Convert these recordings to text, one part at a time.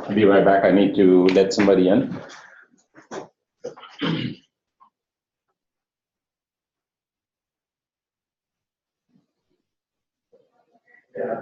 I'll be right back. I need to let somebody in. Yeah.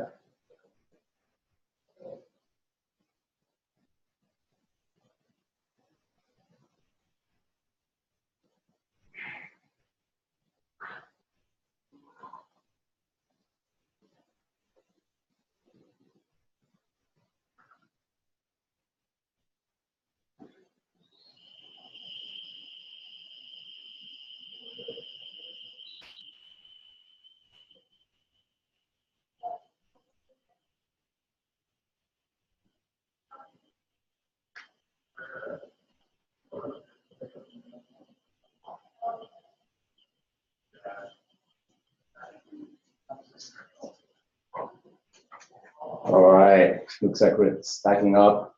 All right, looks like we're stacking up,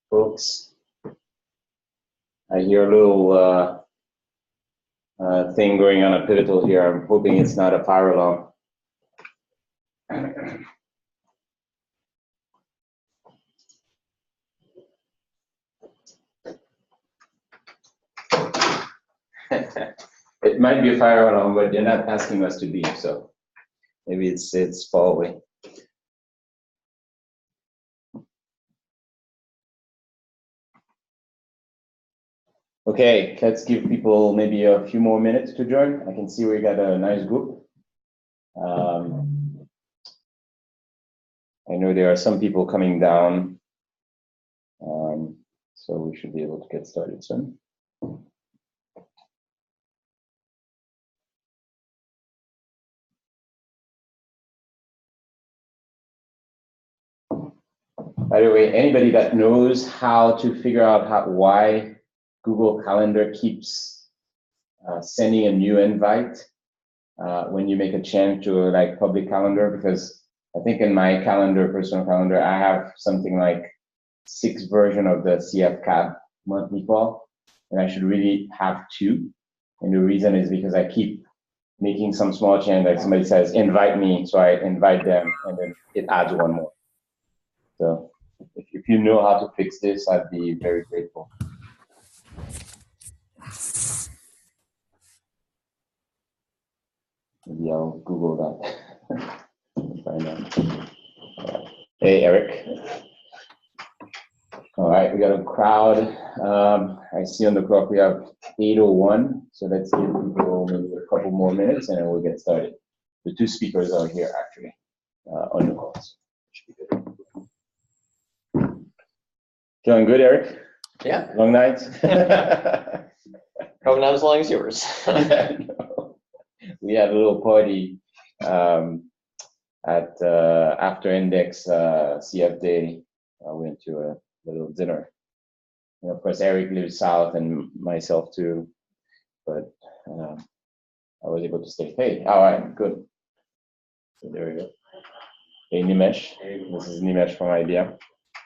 folks. I hear a little thing going on a pivotal here. I'm hoping it's not a fire alarm. It might be a fire alarm, but they're not asking us to leave, so maybe it's far away. Okay, let's give people maybe a few more minutes to join. I can see we got a nice group. I know there are some people coming down, so we should be able to get started soon. By the way, anybody that knows how to figure out why Google Calendar keeps sending a new invite when you make a change to like public calendar, because I think in my calendar, personal calendar, I have something like 6 versions of the CF-Cab monthly call, and I should really have 2. And the reason is because I keep making some small change, like somebody says, invite me, so I invite them, and then it adds 1 more. So if you know how to fix this, I'd be very grateful. Maybe I'll Google that. Find out. Hey, Eric. All right, we got a crowd. I see on the clock we have 8:01, so let's give people maybe a couple more minutes and then we'll get started. The 2 speakers are here actually on the calls. Feeling good, Eric? Yeah. Long night? Probably not as long as yours. No. We had a little party at after Index CF Day. I went to a little dinner. And of course, Eric lives south and myself too, but I was able to stay. Hey, all right, good. So there we go. Hey, Nimesh. This is Nimesh from IBM.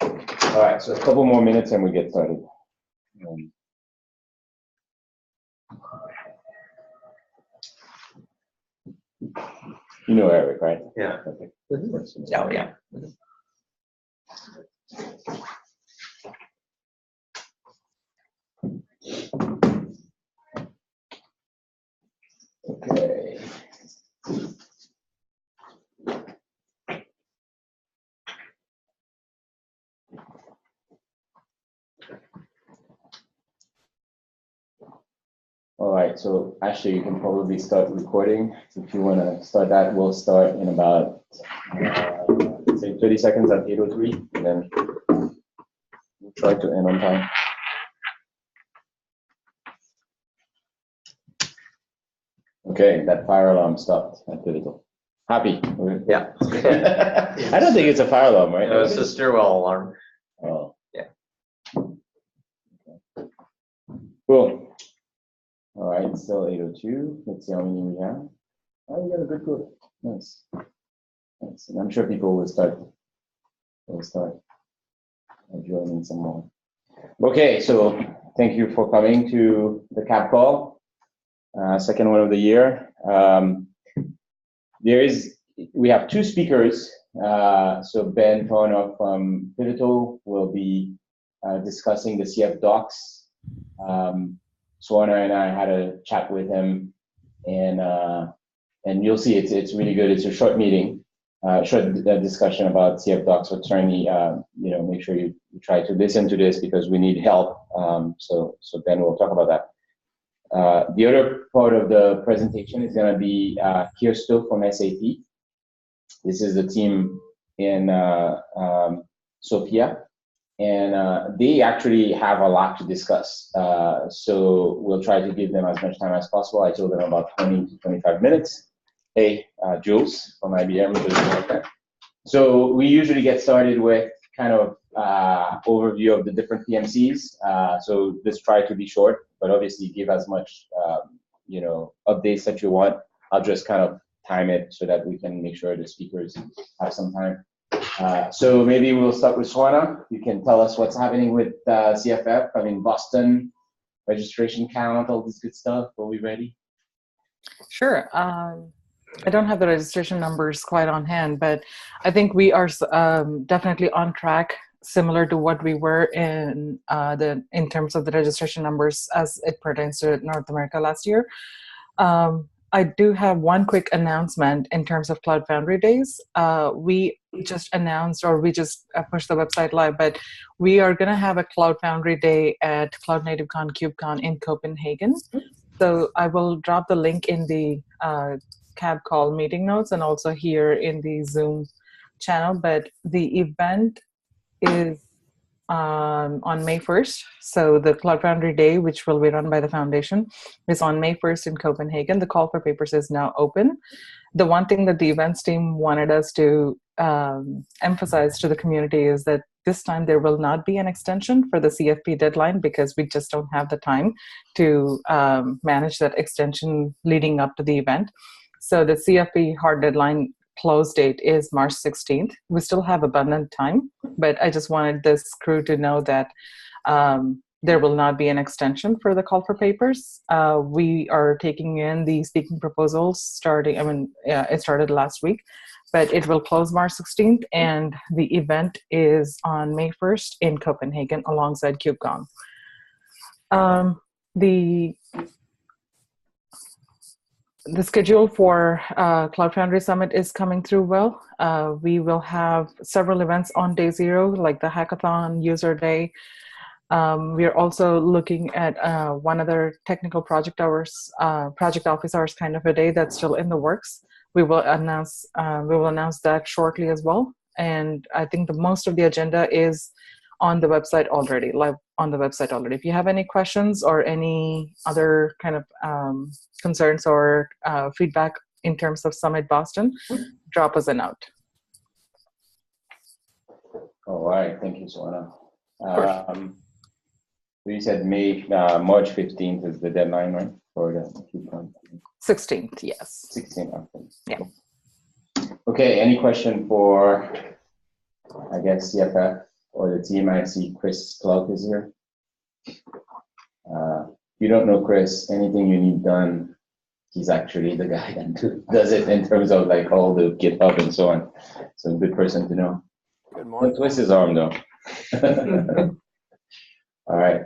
All right, so a couple more minutes and we get started. You know Eric, right? Yeah. Okay. Oh, yeah. Okay. All right, so actually you can probably start recording. If you want to start that, we'll start in about, say 30 seconds at 8:03, and then we'll try to end on time. Okay, that fire alarm stopped at Pivotal. Happy? Yeah. I don't think it's a fire alarm, right? No, it's a stairwell alarm. Oh. Yeah. Cool. All right, it's still 8:02. Let's see how many we have. Oh, we got a good group. Nice. Nice. And I'm sure people will start joining some more. Okay, so thank you for coming to the CAP call, second one of the year. We have 2 speakers So Ben Tornoff from Pivotal will be discussing the CF docs. Swana and I had a chat with him, and you'll see it's really good. It's a short meeting, short discussion about CF docs. But certainly, make sure you try to listen to this because we need help. So Ben will talk about that. The other part of the presentation is going to be Kirsto from SAP. This is the team in Sofia, and they actually have a lot to discuss. So we'll try to give them as much time as possible. I told them about 20 to 25 minutes. Hey, Jules from IBM. So we usually get started with kind of overview of the different PMCs. So let's try to be short, but obviously give as much updates that you want. I'll just kind of time it so that we can make sure the speakers have some time. So maybe we'll start with Swana. You can tell us what's happening with CFF. I mean, Boston, registration count, all this good stuff. Are we ready? Sure. I don't have the registration numbers quite on hand, but I think we are definitely on track, similar to what we were in terms of the registration numbers as it pertains to North America last year. I do have one quick announcement in terms of Cloud Foundry Days. We just announced, or we just pushed the website live, but we are going to have a Cloud Foundry Day at Cloud Native Con KubeCon in Copenhagen. So I will drop the link in the CAB call meeting notes and also here in the Zoom channel. But the event is on May 1st. So the Cloud Foundry Day, which will be run by the foundation, is on May 1st in Copenhagen. The call for papers is now open. The one thing that the events team wanted us to emphasize to the community is that this time there will not be an extension for the CFP deadline because we just don't have the time to manage that extension leading up to the event. So the CFP hard deadline close date is March 16th. We still have abundant time, but I just wanted this crew to know that there will not be an extension for the call for papers. We are taking in the speaking proposals starting, it started last week, but it will close March 16th, and the event is on May 1st in Copenhagen alongside KubeCon. The schedule for Cloud Foundry Summit is coming through well. We will have several events on day 0, like the Hackathon, User Day. We are also looking at one other technical project hours, project office hours kind of a day that's still in the works. We will announce that shortly as well. And I think the most of the agenda is on the website already, live on the website already. If you have any questions or any other kind of concerns or feedback in terms of Summit Boston, drop us a note. All right, thank you, Swana. You said March 15th is the deadline, right? For the KubeCon. 16th, yes. 16th, okay. Yeah. Okay, any question for, I guess, CFF or the team? I see Chris Clark is here. If you don't know Chris, anything you need done, he's actually the guy that does it in terms of like all the GitHub and so on. So a good person to know. Good morning. Don't twist his arm though. All right.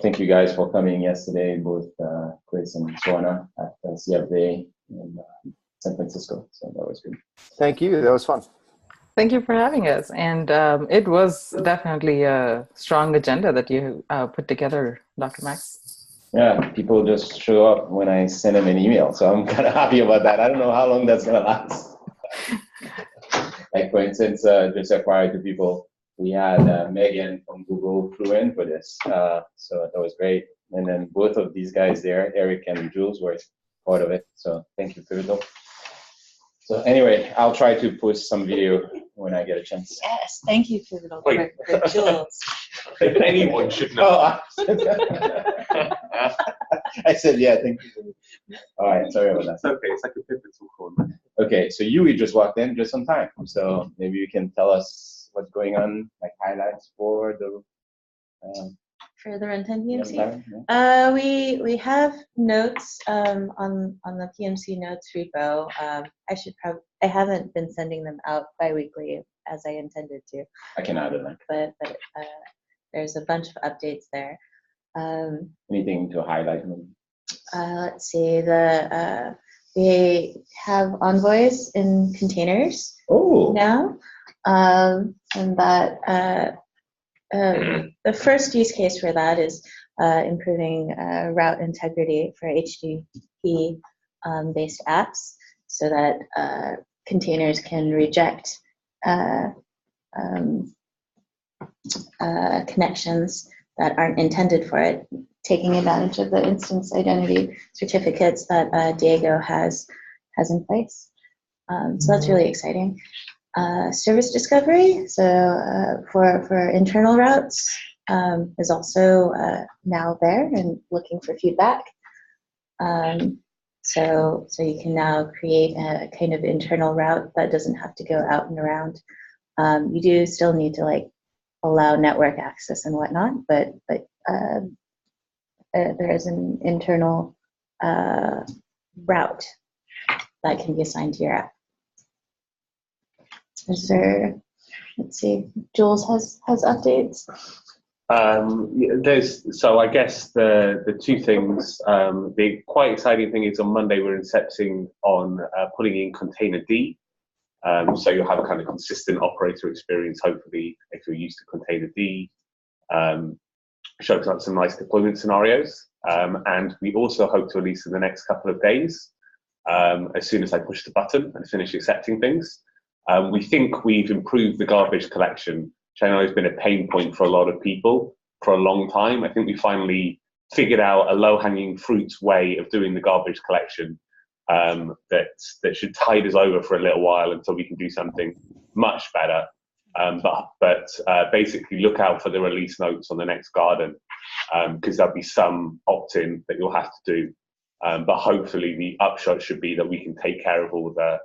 Thank you guys for coming yesterday, both Chris and Swana at CF Day in San Francisco. So that was good. Thank you. That was fun. Thank you for having us. And it was definitely a strong agenda that you put together, Dr. Max. Yeah, people just show up when I send them an email. So I'm kind of happy about that. I don't know how long that's going to last. Like, for instance, just FYI to people, we had Megan from Google flew in for this. So that was great. And then both of these guys there, Eric and Jules, were part of it. So thank you, Pivotal. So anyway, I'll try to post some video when I get a chance. Yes, thank you, Pivotal, for Jules. Anyone should know. Oh, I said, yeah, thank you. All right, sorry about that. It's okay, it's like a pivotal call. Okay, so we just walked in just on time. So maybe you can tell us what's going on, like highlights for the For the Runtime PMC. Yeah. We have notes on the PMC notes repo. I haven't been sending them out biweekly as I intended to. I can add it. But there's a bunch of updates there. Anything to highlight? Let's see. We have envoys in containers now, and that. The first use case for that is improving route integrity for HTTP based apps so that containers can reject connections that aren't intended for it, taking advantage of the instance identity certificates that Diego has in place. So that's really exciting. Service discovery, so for internal routes, is also now there and looking for feedback. So you can now create a kind of internal route that doesn't have to go out and around. You do still need to like allow network access and whatnot, but there is an internal route that can be assigned to your app. Is there, let's see, Jules has updates. So I guess the two things, the quite exciting thing is on Monday we're incepting on putting in container D. So you'll have a kind of consistent operator experience, hopefully, if you're used to container D. Shows up some nice deployment scenarios. And we also hope to release in the next couple of days, as soon as I push the button and finish accepting things. We think we've improved the garbage collection, which I know has been a pain point for a lot of people for a long time. I think we finally figured out a low-hanging fruit way of doing the garbage collection that should tide us over for a little while until we can do something much better. But basically look out for the release notes on the next garden, because there'll be some opt-in that you'll have to do. But hopefully the upshot should be that we can take care of all the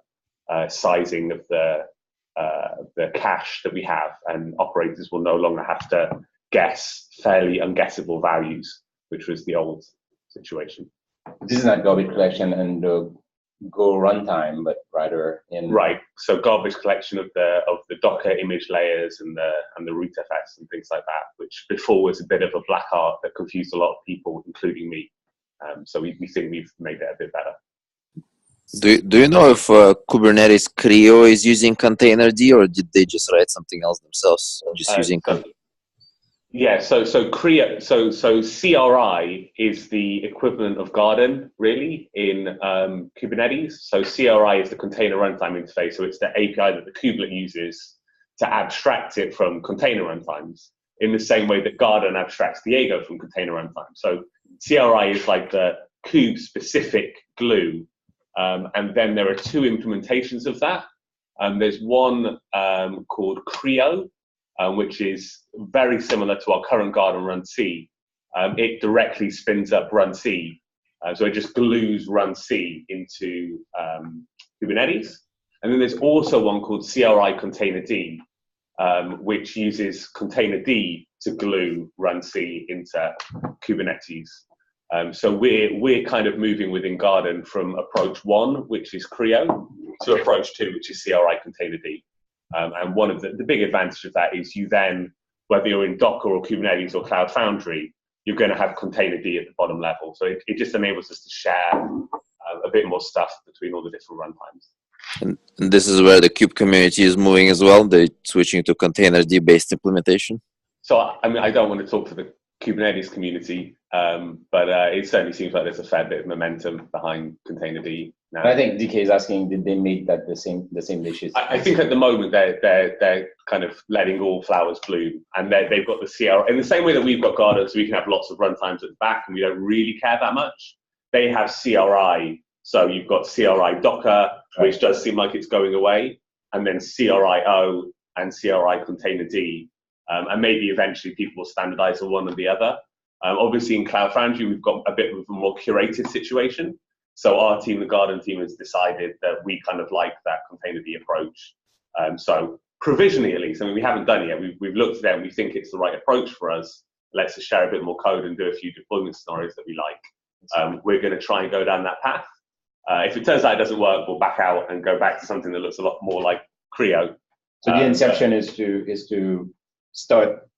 sizing of the cache that we have, and operators will no longer have to guess fairly unguessable values, which was the old situation. This is not garbage collection and Go runtime, but rather in So garbage collection of the Docker image layers and the rootfs and things like that, which before was a bit of a black art that confused a lot of people, including me. So we think we've made it a bit better. Do you know if Kubernetes Creo is using container D, or did they just write something else themselves, just using container? Yeah, so Creo, so CRI is the equivalent of Garden, really, in Kubernetes. So CRI is the container runtime interface. So it's the API that the kubelet uses to abstract it from container runtimes, in the same way that Garden abstracts Diego from container runtime. So CRI is like the kube-specific glue. And then there are two implementations of that. There's one called Creo, which is very similar to our current Garden Run C. It directly spins up Run C. So it just glues Run C into Kubernetes. And then there's also one called CRI Container D, which uses Container D to glue Run C into Kubernetes. So we're kind of moving within Garden from approach 1, which is Creo, to approach 2, which is CRI Container D. And one of the big advantage of that is you then, whether you're in Docker or Kubernetes or Cloud Foundry, you're going to have Container D at the bottom level. So it just enables us to share a bit more stuff between all the different runtimes. And this is where the Kube community is moving as well. They're switching to Container D based implementation. So I mean, I don't want to talk for the Kubernetes community, but it certainly seems like there's a fair bit of momentum behind Container D now. I think DK is asking, did they make that the same dishes? I think at the moment they're kind of letting all flowers bloom, and they've got the CRI in the same way that we've got Garden, so we can have lots of runtimes at the back, and we don't really care that much. They have CRI, so you've got CRI Docker, which does seem like it's going away, and then CRI-O and CRI Container D. And maybe eventually people will standardize on one or the other. Obviously in Cloud Foundry, we've got a bit of a more curated situation. So our team, the Garden team, has decided that we kind of like that Container D approach. So provisionally, at least, I mean, we haven't done it yet. We've looked at it and we think it's the right approach for us. lets us share a bit more code and do a few deployment scenarios that we like. We're going to try and go down that path. If it turns out it doesn't work, we'll back out and go back to something that looks a lot more like Creo. So the inception is to start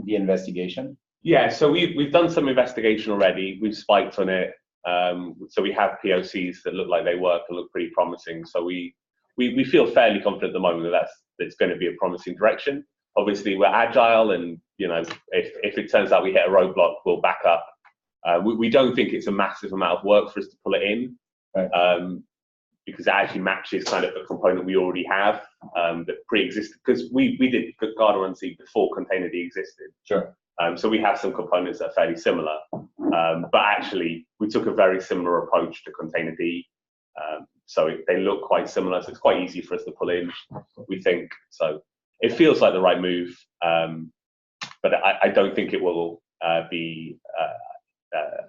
the investigation. Yeah. So we've done some investigation already. We've spiked on it. So we have POCs that look like they work and look pretty promising. So we feel fairly confident at the moment that it's going to be a promising direction. Obviously, we're agile, and if it turns out we hit a roadblock, we'll back up. We don't think it's a massive amount of work for us to pull it in, right. Because it actually matches kind of a component we already have that pre-existed. Because we did Garda-Run-C before Containerd existed. Sure. So we have some components that are fairly similar, but actually we took a very similar approach to Containerd. So they look quite similar, so it's quite easy for us to pull in, we think. So it feels like the right move, but I don't think it will be,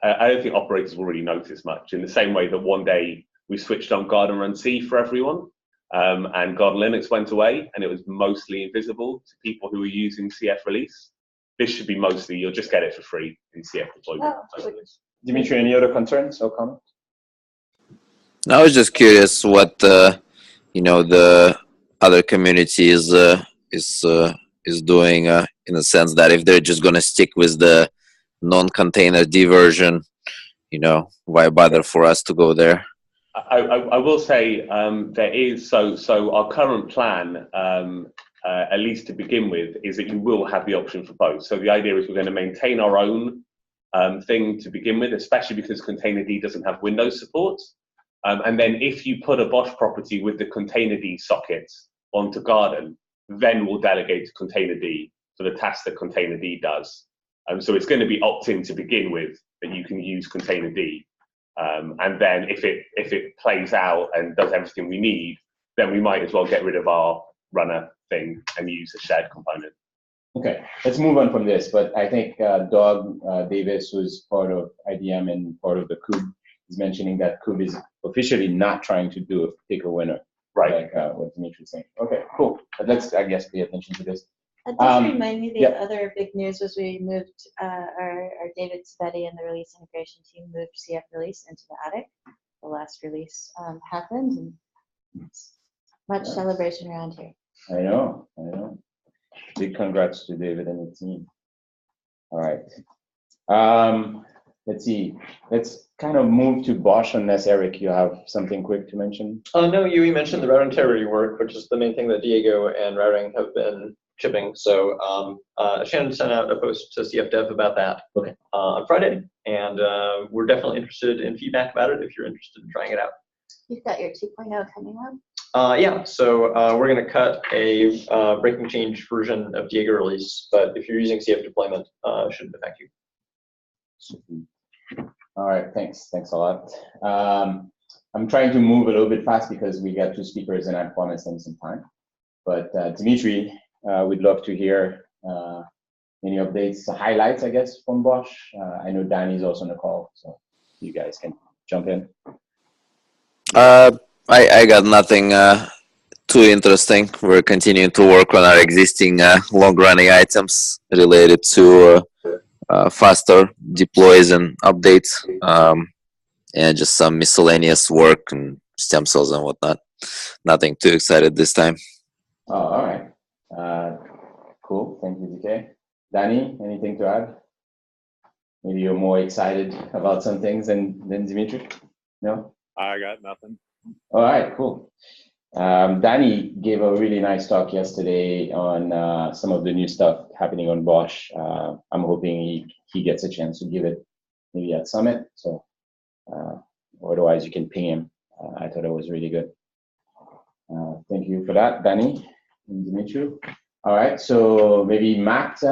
I don't think operators will really notice much, in the same way that one day we switched on Garda-Run-C for everyone, and Garda-Linux went away, and it was mostly invisible to people who were using CF release. This should be mostly, you'll just get it for free in CF deployment. Dmitry, any other concerns or comments? I was just curious what the other community is doing, in the sense that if they're just going to stick with the non-Containerd version, why bother for us to go there? I will say there is, so our current plan, at least to begin with, is that you will have the option for both. So the idea is we're going to maintain our own thing to begin with, especially because Containerd doesn't have Windows support. And then if you put a BOSH property with the Containerd sockets onto Garden, then we'll delegate to Containerd for the tasks that Containerd does. So it's going to be opt-in to begin with, that you can use Containerd. And then if it plays out and does everything we need, then we might as well get rid of our runner thing and use a shared component. Okay, let's move on from this. But I think Doug Davis, who's part of IDM and part of the Kube, is mentioning that Kube is officially not trying to pick a winner. Right. Like what Dmitry is saying. Okay, cool. But let's, I guess, pay attention to this. That does remind me, the other big news was we moved our David Sveti and the release integration team moved CF release into the attic. The last release happened, and much celebration around here. I know. Big congrats to David and the team. All right. Let's see. Let's kind of move to BOSH, unless Eric, you have something quick to mention. No, you mentioned the route integrity work, which is the main thing that Diego and routing have been shipping. So Shannon sent out a post to CF Dev about that on Friday, and we're definitely interested in feedback about it if you're interested in trying it out. You've got your 2.0 coming up. Yeah, so we're going to cut a breaking change version of Diego release, but if you're using CF deployment, it shouldn't affect you. All right, thanks a lot. I'm trying to move a little bit fast because we got two speakers and I promised them some time. But Dmitry, we'd love to hear any updates, highlights, I guess, from BOSH. I know Danny's also on the call, so you guys can jump in. I got nothing too interesting. We're continuing to work on our existing long-running items related to faster deploys and updates, and just some miscellaneous work and stem cells and whatnot. Nothing too excited this time. Oh, all right. Cool. Thank you, DK. Danny, anything to add? Maybe you're more excited about some things than Dmitry? No? I got nothing. All right, cool. Danny gave a really nice talk yesterday on some of the new stuff happening on BOSH. I'm hoping he gets a chance to give it maybe at Summit. So otherwise you can ping him. I thought it was really good. Thank you for that, Danny and Dmitry. All right, so maybe Matt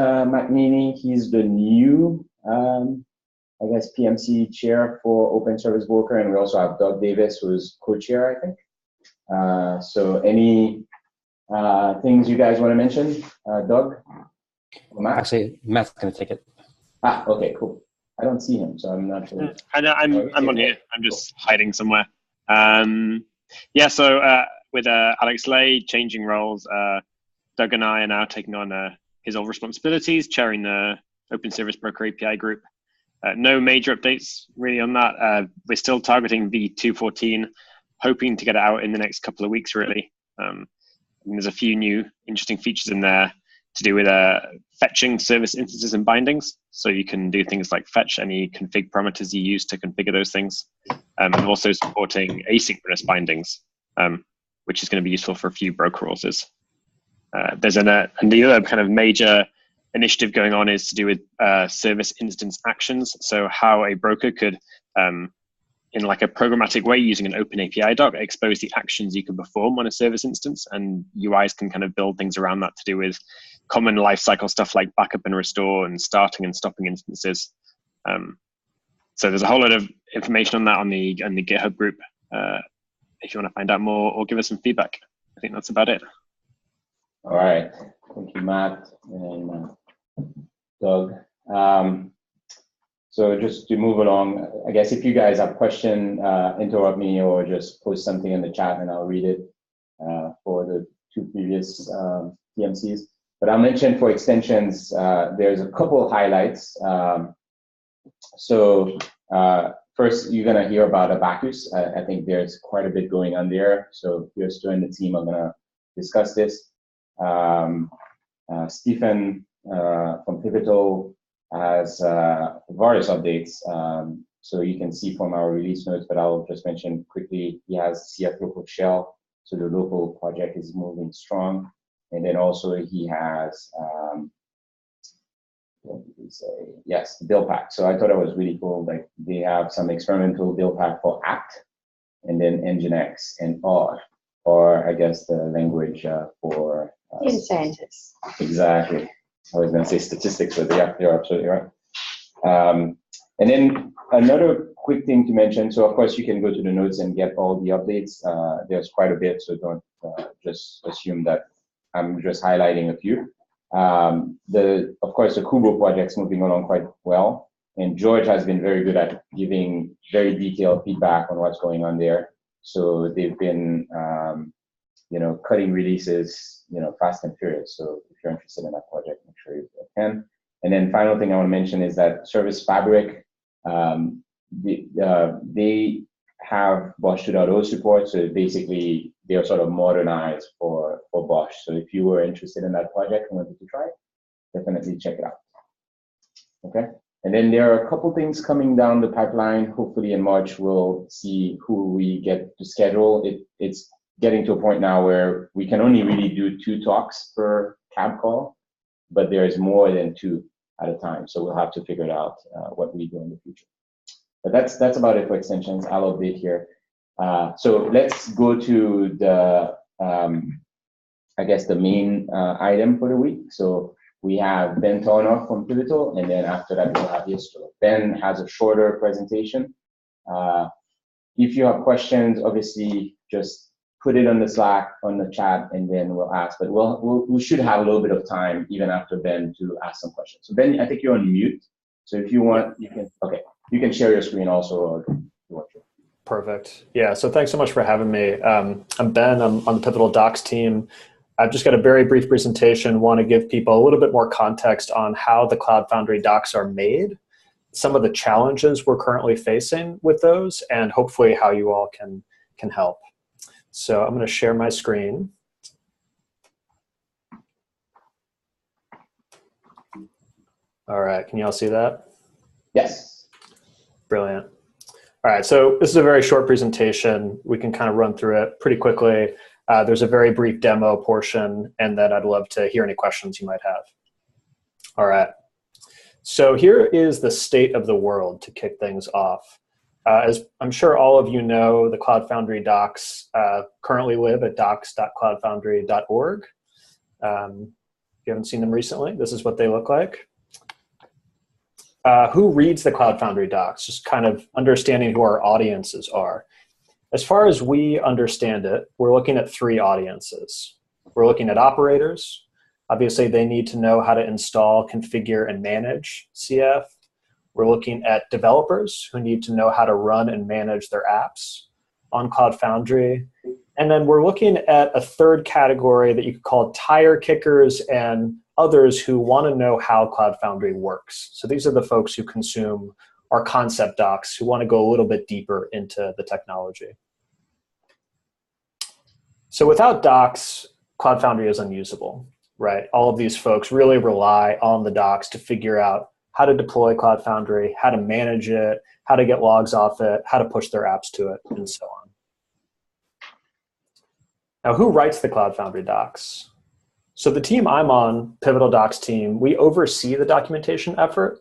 Meany, he's the new, I guess, PMC chair for Open Service Broker, and we also have Doug Davis, who's co-chair, I think. So any things you guys want to mention, Doug? Matt? Actually, Matt's going to take it. Ah, okay, cool. I don't see him, so I'm not sure. I'm on here. I'm just hiding somewhere. Yeah, so with Alex Lay changing roles, Doug and I are now taking on his old responsibilities, chairing the Open Service Broker API group. No major updates really on that. We're still targeting V2.14, hoping to get it out in the next couple of weeks, really. And there's a few new interesting features in there to do with fetching service instances and bindings. So you can do things like fetch any config parameters you use to configure those things, and also supporting asynchronous bindings, which is going to be useful for a few broker rosters. And the other kind of major initiative going on is to do with service instance actions. So how a broker could, in like a programmatic way, using an open API doc, expose the actions you can perform on a service instance, and UIs can kind of build things around that to do with common lifecycle stuff like backup and restore and starting and stopping instances. So there's a whole lot of information on that on the GitHub group. If you want to find out more or give us some feedback. I think that's about it. All right. Thank you, Matt and Doug. So just to move along, I guess if you guys have questions, interrupt me or just post something in the chat and I'll read it for the two previous PMCs. But I'll mention for extensions, there's a couple of highlights. First, you're going to hear about Abacus. I think there's quite a bit going on there. So Dieu and the team are going to discuss this. Stephen from Pivotal has various updates. So you can see from our release notes, but I'll just mention quickly, he has CF local shell. So the local project is moving strong. And then also he has, what did he say? Yes, the build pack. So I thought it was really cool. Like they have some experimental build pack for apt, and then Nginx and or I guess the language for Data scientists. Exactly. I was going to say statistics, but yeah, you're absolutely right. And then another quick thing to mention. So of course you can go to the notes and get all the updates. There's quite a bit, so don't just assume that I'm just highlighting a few. Of course, the Kubo project's moving along quite well, and George has been very good at giving very detailed feedback on what's going on there. So they've been, cutting releases, fast and furious. So if you're interested in that project, make sure you can. And then final thing I want to mention is that Service Fabric, they have BOSH 2.0 support. So basically, they are sort of modernized for BOSH. So if you were interested in that project and wanted to try it, definitely check it out. Okay. And then there are a couple things coming down the pipeline. Hopefully in March, we'll see who we get to schedule. It's getting to a point now where we can only really do 2 talks per cab call, but there's more than 2 at a time. So we'll have to figure it out what we do in the future. But that's about it for extensions. I'll update here. So let's go to the, I guess, the main item for the week. So we have Ben Tornoff from Pivotal, and then after that, we'll have Yistro. Ben has a shorter presentation. If you have questions, obviously, just put it on the Slack, on the chat, and then we'll ask. But we should have a little bit of time, even after Ben, to ask some questions. So Ben, I think you're on mute. So if you want, you can, okay. You can share your screen also, or if you want to. Perfect. Yeah, so thanks so much for having me. I'm Ben, I'm on the Pivotal Docs team. I've just got a very brief presentation, want to give people a little bit more context on how the Cloud Foundry docs are made, some of the challenges we're currently facing with those, and hopefully how you all can help. So I'm going to share my screen. All right, can you all see that? Yes. Brilliant. All right, so this is a very short presentation. We can kind of run through it pretty quickly. There's a very brief demo portion, and then I'd love to hear any questions you might have. All right, so here is the state of the world to kick things off. As I'm sure all of you know, the Cloud Foundry docs currently live at docs.cloudfoundry.org. If you haven't seen them recently, this is what they look like. Who reads the Cloud Foundry docs? Just kind of understanding who our audiences are. As far as we understand it, we're looking at 3 audiences. We're looking at operators. Obviously, they need to know how to install, configure, and manage CF. We're looking at developers who need to know how to run and manage their apps on Cloud Foundry. And then we're looking at a third category that you could call tire kickers and others who want to know how Cloud Foundry works. So these are the folks who consume our concept docs, who want to go a little bit deeper into the technology. So without docs, Cloud Foundry is unusable, right? All of these folks really rely on the docs to figure out how to deploy Cloud Foundry, how to manage it, how to get logs off it, how to push their apps to it, and so on. Now, who writes the Cloud Foundry docs? So the team I'm on, Pivotal Docs team, we oversee the documentation effort,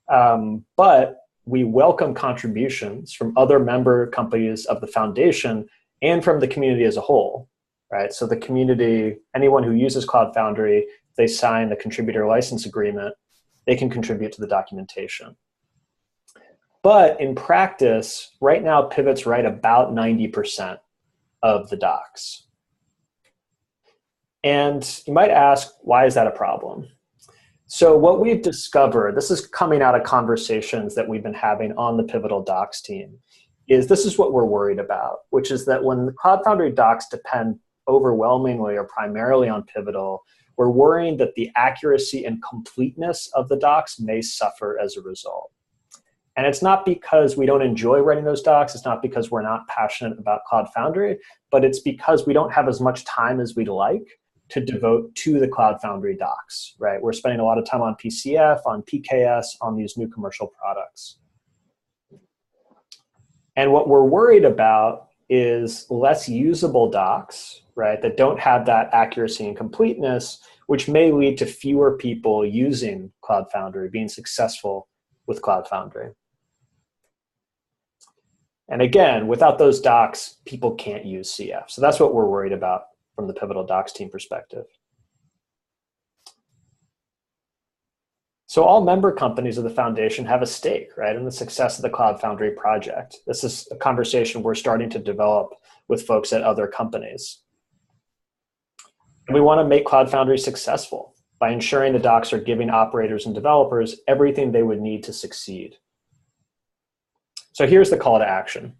but we welcome contributions from other member companies of the foundation and from the community as a whole, right? So the community, anyone who uses Cloud Foundry, if they sign the contributor license agreement, they can contribute to the documentation. But in practice, right now, pivots write about 90% of the docs. And you might ask, why is that a problem? So what we've discovered, this is coming out of conversations that we've been having on the Pivotal Docs team, is this is what we're worried about, which is that when the Cloud Foundry docs depend overwhelmingly or primarily on Pivotal, we're worrying that the accuracy and completeness of the docs may suffer as a result. And it's not because we don't enjoy writing those docs, it's not because we're not passionate about Cloud Foundry, but it's because we don't have as much time as we'd like to devote to the Cloud Foundry docs, right? We're spending a lot of time on PCF, on PKS, on these new commercial products. And what we're worried about is less usable docs, right, that don't have that accuracy and completeness, which may lead to fewer people using Cloud Foundry, being successful with Cloud Foundry. And again, without those docs, people can't use CF. So that's what we're worried about from the Pivotal Docs team perspective. So all member companies of the foundation have a stake, right, in the success of the Cloud Foundry project. This is a conversation we're starting to develop with folks at other companies. And we want to make Cloud Foundry successful by ensuring the docs are giving operators and developers everything they would need to succeed. So here's the call to action.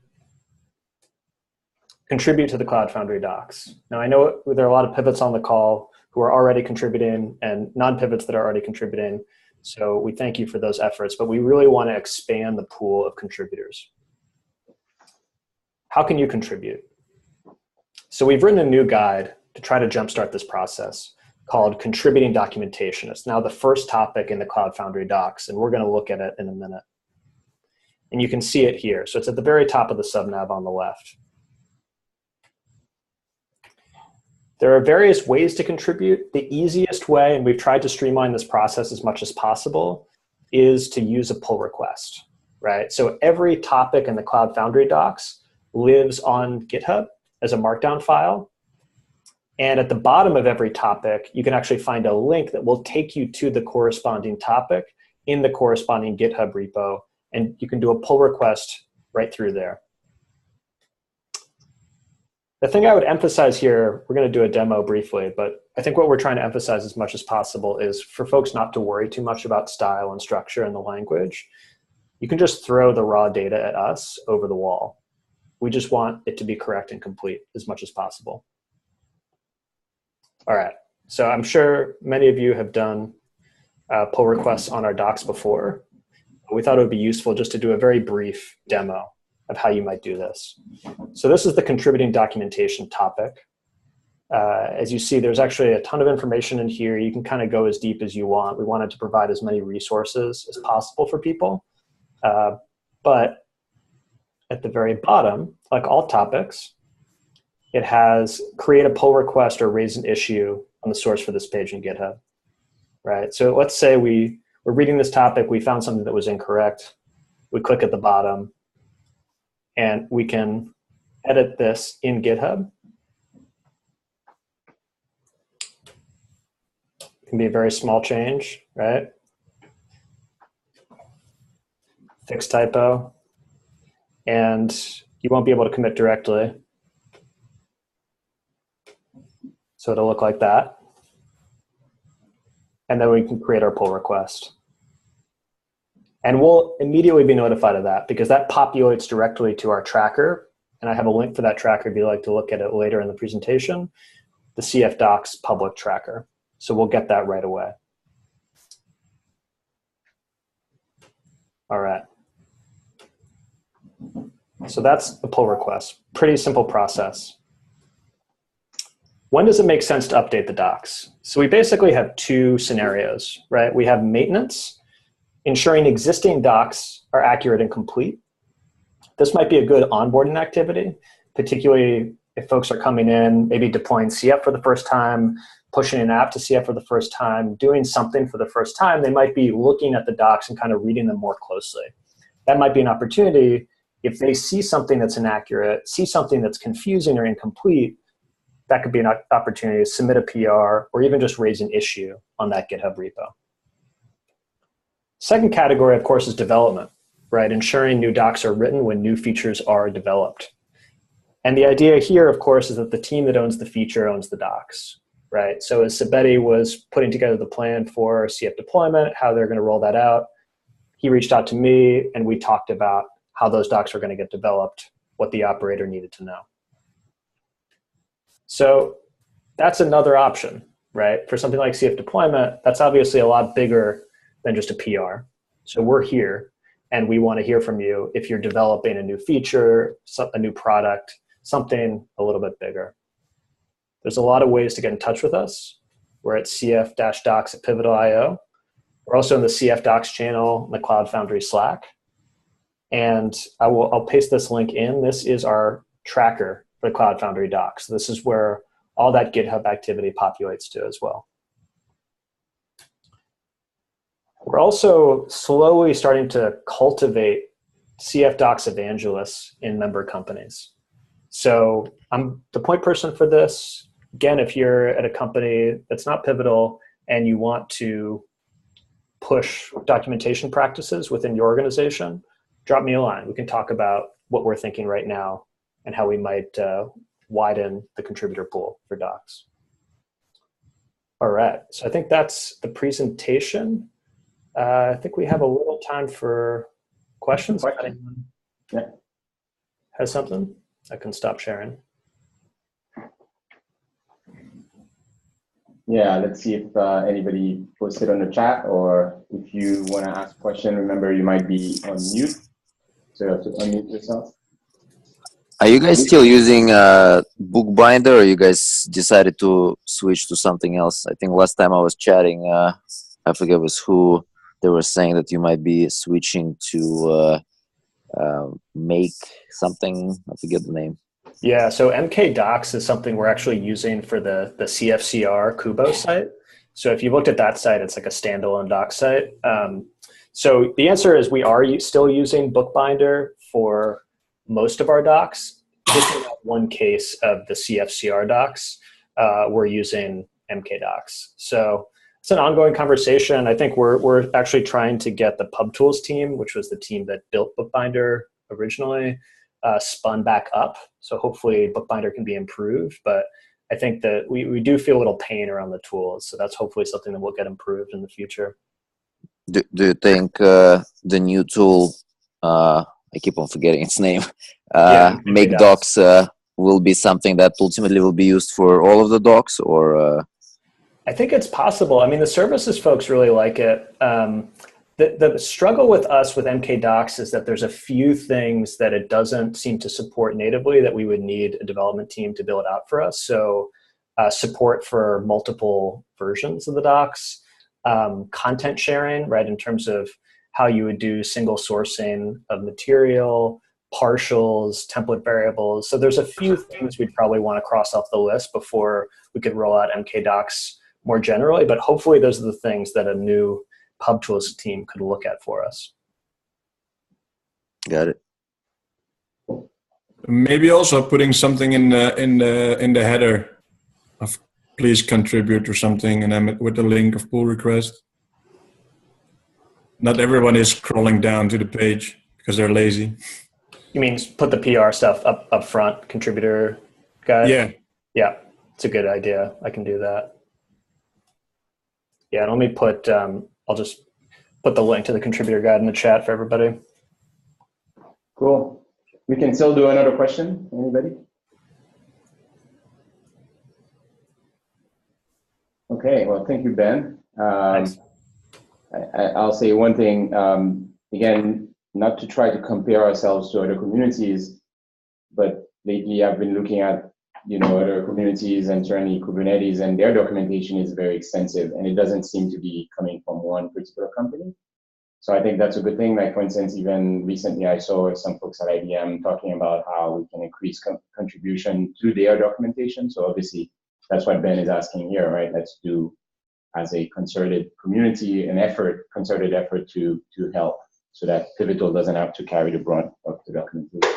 Contribute to the Cloud Foundry docs. Now I know there are a lot of pivots on the call who are already contributing and non-pivots that are already contributing. So we thank you for those efforts, but we really want to expand the pool of contributors. How can you contribute? So we've written a new guide to try to jumpstart this process called Contributing Documentation. It's now the first topic in the Cloud Foundry docs, and we're going to look at it in a minute. And you can see it here. So it's at the very top of the subnav on the left. There are various ways to contribute. The easiest way, and we've tried to streamline this process as much as possible, is to use a pull request, right? So every topic in the Cloud Foundry docs lives on GitHub as a markdown file. And at the bottom of every topic, you can actually find a link that will take you to the corresponding topic in the corresponding GitHub repo. And you can do a pull request right through there. The thing I would emphasize here, we're going to do a demo briefly, but I think what we're trying to emphasize as much as possible is for folks not to worry too much about style and structure and the language. You can just throw the raw data at us over the wall. We just want it to be correct and complete as much as possible. All right, so I'm sure many of you have done pull requests on our docs before. We thought it would be useful just to do a very brief demo of how you might do this. So this is the contributing documentation topic. As you see, there's actually a ton of information in here. You can kind of go as deep as you want. We wanted to provide as many resources as possible for people. But at the very bottom, like all topics, it has create a pull request or raise an issue on the source for this page in GitHub, right? So let's say we're reading this topic, we found something that was incorrect. We click at the bottom, and we can edit this in GitHub. It can be a very small change, right? Fix typo. And you won't be able to commit directly. So it'll look like that. And then we can create our pull request. And we'll immediately be notified of that because that populates directly to our tracker. And I have a link for that tracker if you'd like to look at it later in the presentation, the CF Docs public tracker. So we'll get that right away. All right. So that's the pull request. Pretty simple process. When does it make sense to update the docs? So we basically have two scenarios, right? We have maintenance, ensuring existing docs are accurate and complete. This might be a good onboarding activity, particularly if folks are coming in, maybe deploying CF for the first time, pushing an app to CF for the first time, doing something for the first time. They might be looking at the docs and kind of reading them more closely. That might be an opportunity if they see something that's inaccurate, see something that's confusing or incomplete. That could be an opportunity to submit a PR or even just raise an issue on that GitHub repo. Second category, of course, is development, right? Ensuring new docs are written when new features are developed. And the idea here, of course, is that the team that owns the feature owns the docs, right? So as Sabeti was putting together the plan for CF deployment, how they're going to roll that out, he reached out to me and we talked about how those docs are going to get developed, what the operator needed to know. So that's another option, right? For something like CF deployment, that's obviously a lot bigger than just a PR. So we're here and we want to hear from you if you're developing a new feature, a new product, something a little bit bigger. There's a lot of ways to get in touch with us. We're at cf-docs@pivotal.io. We're also in the CF Docs channel in the Cloud Foundry Slack. And I'll paste this link in. This is our tracker for the Cloud Foundry docs. This is where all that GitHub activity populates to as well. We're also slowly starting to cultivate CF Docs evangelists in member companies. So I'm the point person for this. Again, if you're at a company that's not Pivotal and you want to push documentation practices within your organization, drop me a line. We can talk about what we're thinking right now and how we might widen the contributor pool for docs. All right, so I think that's the presentation. I think we have a little time for questions. If anyone has something, I can stop sharing. Yeah, let's see if anybody posted on the chat, or if you want to ask a question, remember you might be on mute, so you have to unmute yourself. Are you guys still using Bookbinder, or you guys decided to switch to something else? I think last time I was chatting, I forget was who, they were saying that you might be switching to make something, I forget the name. Yeah, so MK Docs is something we're actually using for the CFCR Kubo site. So if you looked at that site, it's like a standalone doc site. So the answer is we are still using Bookbinder for most of our docs. Just in that one case of the CFCR docs, we're using MK Docs. So it's an ongoing conversation. I think we're actually trying to get the PubTools team, which was the team that built Bookbinder originally, spun back up. So hopefully Bookbinder can be improved, but I think that we do feel a little pain around the tools. So that's hopefully something that will get improved in the future. Do you think the new tool, I keep on forgetting its name, Make Docs will be something that ultimately will be used for all of the docs, or? I think it's possible. I mean, the services folks really like it. The struggle with us with MK Docs is that there's a few things that it doesn't seem to support natively that we would need a development team to build out for us. So support for multiple versions of the docs, content sharing, right, in terms of how you would do single sourcing of material, partials, template variables. So there's a few things we'd probably want to cross off the list before we could roll out MK Docs more generally, but hopefully those are the things that a new PubTools team could look at for us. Got it. Maybe also putting something in the header of please contribute or something, and then with the link of pull request. Not everyone is scrolling down to the page because they're lazy. You mean put the PR stuff up front, contributor guide? Yeah. Yeah, it's a good idea. I can do that. Yeah, let me put, I'll just put the link to the contributor guide in the chat for everybody. Cool. We can still do another question. Anybody? Okay. Okay, well, thank you, Ben. Thanks. I'll say one thing, again, not to try to compare ourselves to other communities, but lately I've been looking at, other communities and certainly Kubernetes, and their documentation is very extensive, and it doesn't seem to be coming from one particular company. So I think that's a good thing. Like, for instance, even recently I saw some folks at IBM talking about how we can increase contribution to their documentation. So obviously that's what Ben is asking here, right? Let's do, as a concerted community, concerted effort to help, so that Pivotal doesn't have to carry the brunt of the documentation.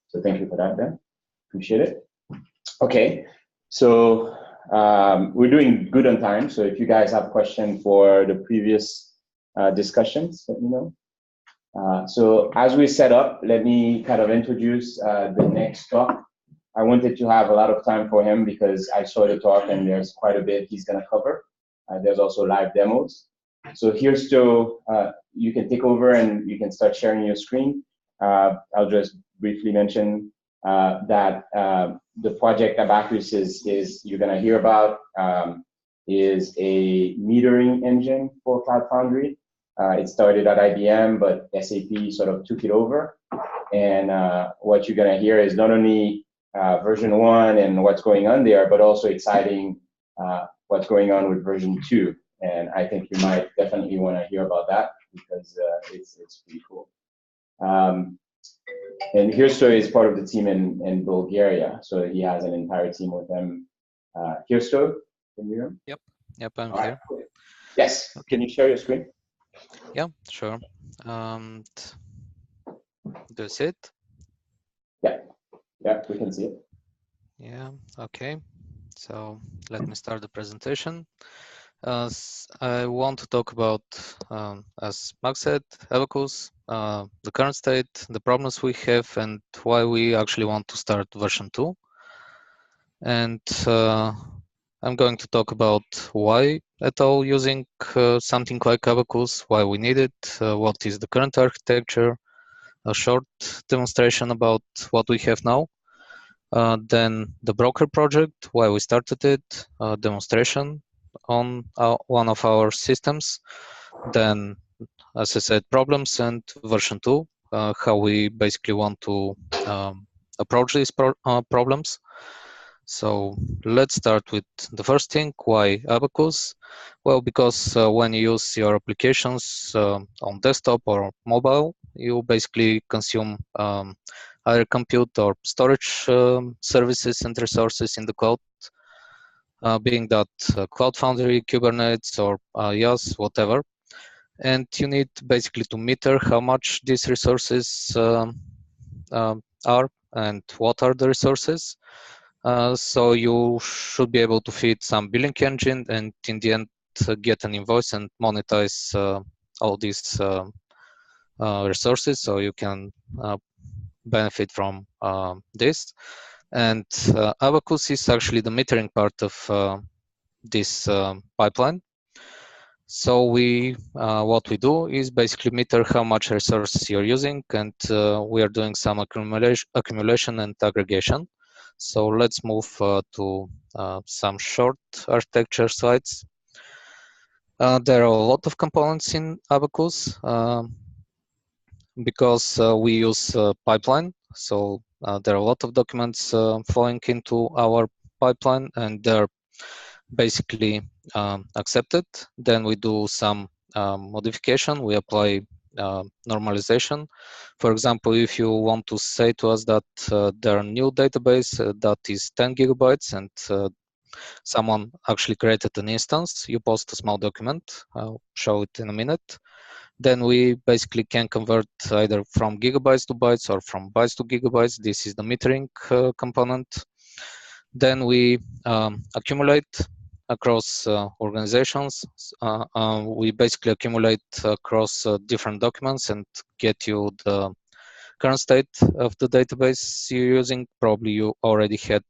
So thank you for that, Ben. Appreciate it. Okay, so we're doing good on time. So if you guys have questions for the previous discussions, let me know. So as we set up, let me kind of introduce the next talk. I wanted to have a lot of time for him because I saw the talk and there's quite a bit he's going to cover. There's also live demos. So here's Joe. You can take over and you can start sharing your screen. I'll just briefly mention that the project Abacus is you're going to hear about is a metering engine for Cloud Foundry. It started at IBM, but SAP sort of took it over. And what you're going to hear is not only version 1 and what's going on there, but also exciting what's going on with version 2. And I think you might definitely want to hear about that because it's pretty cool. And Hirsto is part of the team in Bulgaria, so he has an entire team with him. Hirsto, can you hear him? Yep, I'm All here. right, cool. Yes, can you share your screen? Yeah, sure. And do you see it? Yeah, we can see it. Yeah, okay. So let me start the presentation. I want to talk about, as Max said, Abacus, the current state, the problems we have, and why we actually want to start version 2. And I'm going to talk about why at all using something like Abacus, why we need it, what is the current architecture, a short demonstration about what we have now. Then the Broker project, why we started it, demonstration on one of our systems. Then, as I said, problems and version 2, how we basically want to approach these problems. So let's start with the first thing, why Abacus? Well, because when you use your applications on desktop or mobile, you basically consume either compute or storage services and resources in the cloud, being that Cloud Foundry, Kubernetes, or IaaS, whatever. And you need basically to meter how much these resources are and what are the resources. So you should be able to feed some billing engine and in the end get an invoice and monetize all these resources, so you can benefit from this. And Abacus is actually the metering part of this pipeline. So what we do is basically meter how much resources you're using, and we are doing some accumulation and aggregation. So let's move to some short architecture slides. There are a lot of components in Abacus because we use pipeline. So there are a lot of documents flowing into our pipeline, and they're basically accepted. Then we do some modification. We apply normalization. For example, if you want to say to us that there are new database that is 10 gigabytes and someone actually created an instance, you post a small document. I'll show it in a minute. Then we basically can convert either from gigabytes to bytes or from bytes to gigabytes. This is the metering component. Then we accumulate across organizations. We basically accumulate across different documents and get you the current state of the database you're using. Probably you already had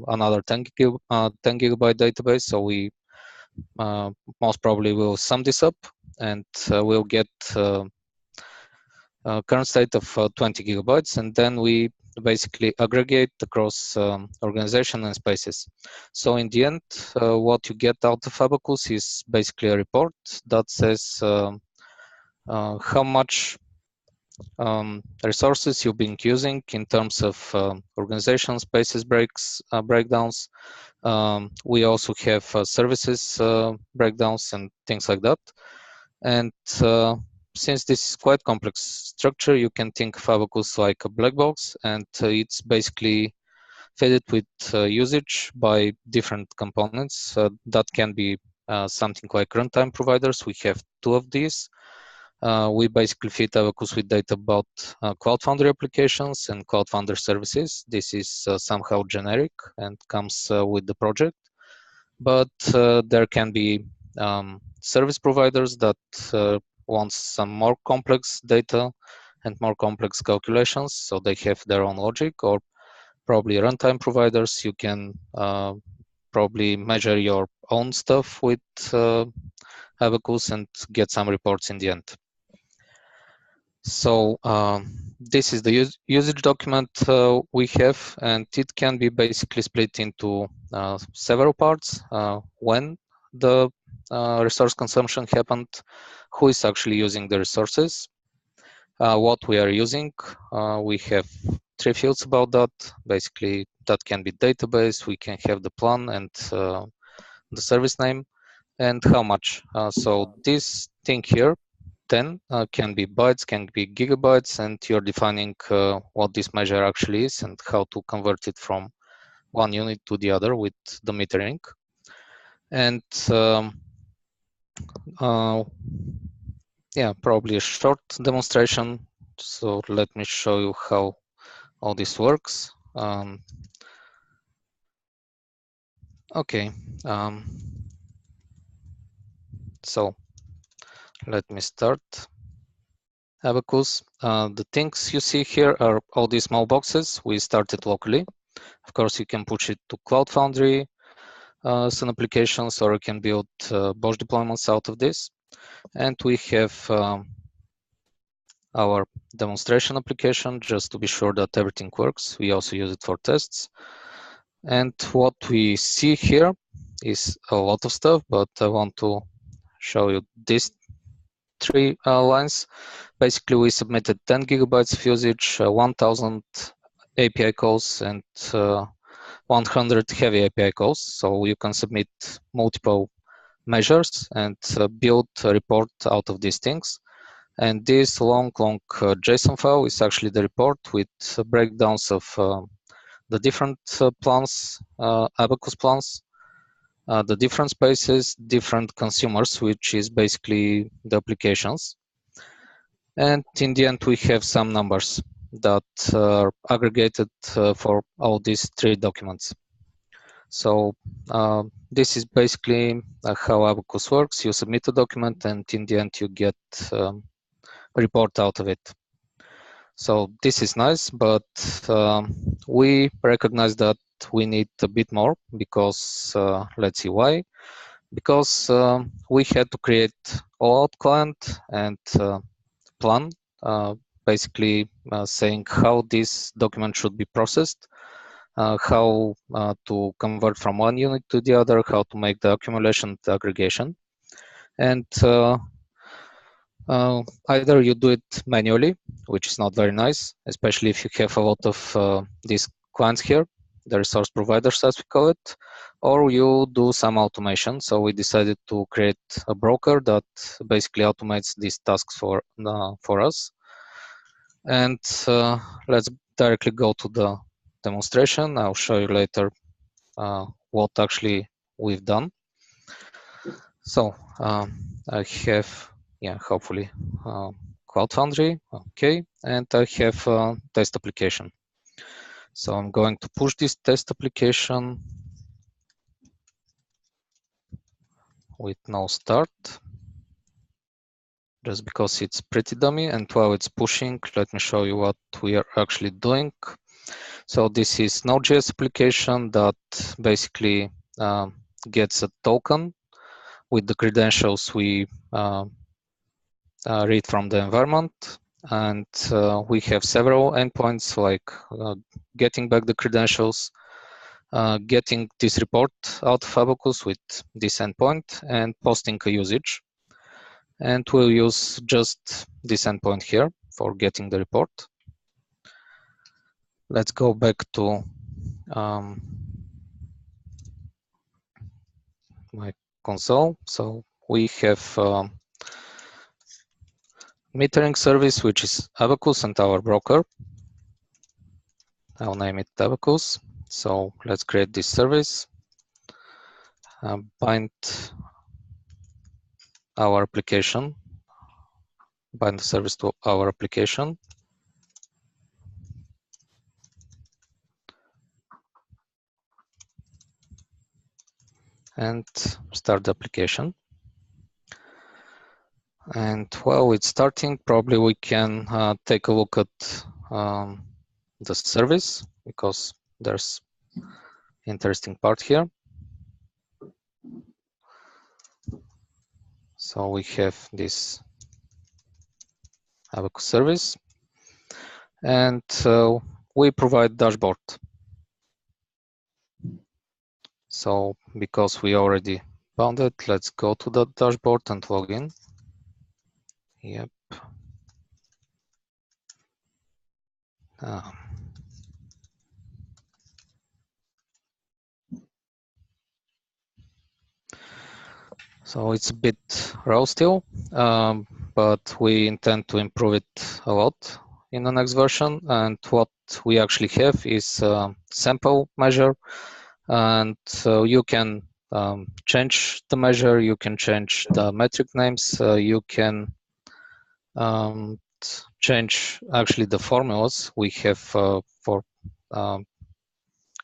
another 10 gigabyte database, so we most probably will sum this up and we'll get current state of 20 gigabytes, and then we basically aggregate across organization and spaces. So in the end, what you get out of Abacus is basically a report that says how much resources you've been using in terms of organization, spaces, breakdowns. We also have services breakdowns and things like that. And since this is quite complex structure, you can think of Abacus like a black box, and it's basically fed with usage by different components. That can be something like runtime providers. We have 2 of these. We basically feed Abacus with data about Cloud Foundry applications and Cloud Foundry services. This is somehow generic and comes with the project. But there can be service providers that want some more complex data and more complex calculations, so they have their own logic, or probably runtime providers. You can probably measure your own stuff with Abacus and get some reports in the end. So this is the usage document we have, and it can be basically split into several parts. When the resource consumption happened, who is actually using the resources, what we are using. We have 3 fields about that. Basically, that can be database, we can have the plan and the service name, and how much. So this thing here, 10, can be bytes, can be gigabytes, and you're defining what this measure actually is and how to convert it from one unit to the other with the metering. And yeah, probably a short demonstration. So let me show you how all this works. Okay, so let me start. Abacus. The things you see here are all these small boxes. We started locally. Of course, you can push it to Cloud Foundry, some applications, or you can build BOSH deployments out of this. And we have our demonstration application just to be sure that everything works. We also use it for tests. And what we see here is a lot of stuff, but I want to show you these 3 lines. Basically, we submitted 10 gigabytes of usage, 1,000 API calls, and 100 heavy API calls. So you can submit multiple measures and build a report out of these things. And this long JSON file is actually the report with breakdowns of the different plans, Abacus plans, the different spaces, different consumers, which is basically the applications. And in the end, we have some numbers that are aggregated for all these 3 documents. So this is basically how Abacus works. You submit a document, and in the end, you get a report out of it. So this is nice, but we recognize that we need a bit more because, let's see why. Because we had to create all-out client and plan, basically saying how this document should be processed, how to convert from one unit to the other, how to make the accumulation, the aggregation. And either you do it manually, which is not very nice, especially if you have a lot of these clients here, the resource providers as we call it, or you do some automation. So we decided to create a broker that basically automates these tasks for us. And let's directly go to the demonstration. I'll show you later what actually we've done. So I have, yeah, hopefully Cloud Foundry, okay, and I have a test application. So I'm going to push this test application with no start, just because it's pretty dummy. And while it's pushing, let me show you what we are actually doing. So this is Node.js application that basically gets a token with the credentials we read from the environment. and we have several endpoints like getting back the credentials, getting this report out of Abacus with this endpoint, and posting a usage. And we'll use just this endpoint here for getting the report. Let's go back to my console. So we have metering service, which is Abacus and our broker. I'll name it Abacus. So let's create this service, bind our application, bind the service to our application. And start the application. And while it's starting, probably we can take a look at the service, because there's interesting part here. So we have this Abacus service, and we provide dashboard. So because we already found it, let's go to the dashboard and log in. Yep. So it's a bit raw still, but we intend to improve it a lot in the next version. And what we actually have is a sample measure, and so you can change the measure, you can change the metric names, you can change actually the formulas we have for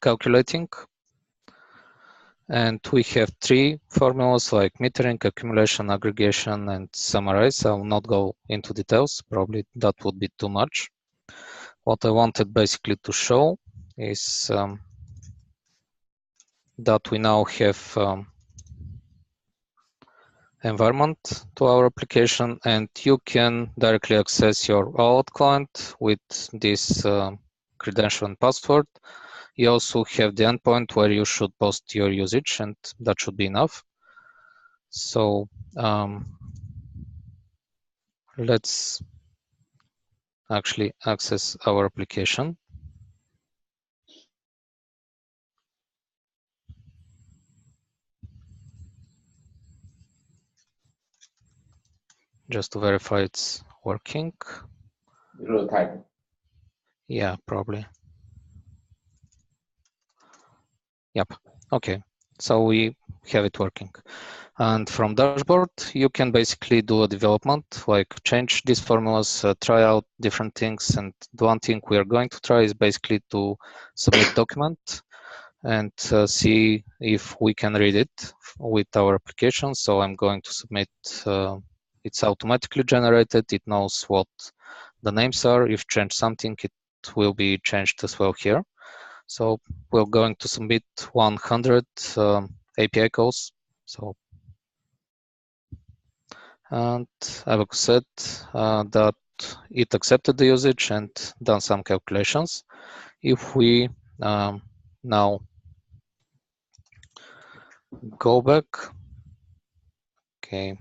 calculating. And we have 3 formulas like metering, accumulation, aggregation, and summarize. I will not go into details, probably that would be too much. What I wanted basically to show is that we now have environment to our application, and you can directly access your OAuth client with this credential and password. You also have the endpoint where you should post your usage, and that should be enough. So let's actually access our application. Just to verify it's working. Little type. Yeah, probably. Yep. Okay. So we have it working. And from dashboard, you can basically do a development, like change these formulas, try out different things. And the one thing we are going to try is basically to submit document and see if we can read it with our application. So I'm going to submit, it's automatically generated. It knows what the names are. If change something, it will be changed as well here. So we're going to submit 100 API calls. So, and Abacus said that it accepted the usage and done some calculations. If we now go back, okay,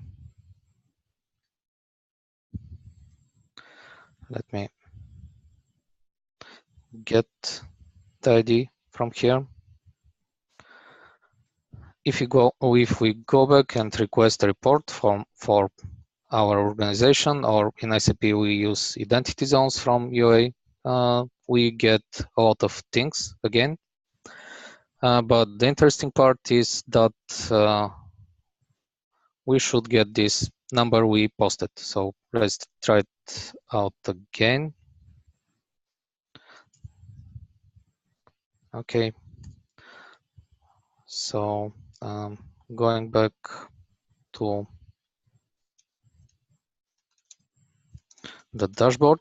let me get the ID from here. If we go back and request a report for our organization, or in ICP we use identity zones from UA, we get a lot of things again. But the interesting part is that we should get this number we posted. So let's try it out again. Okay. So going back to the dashboard,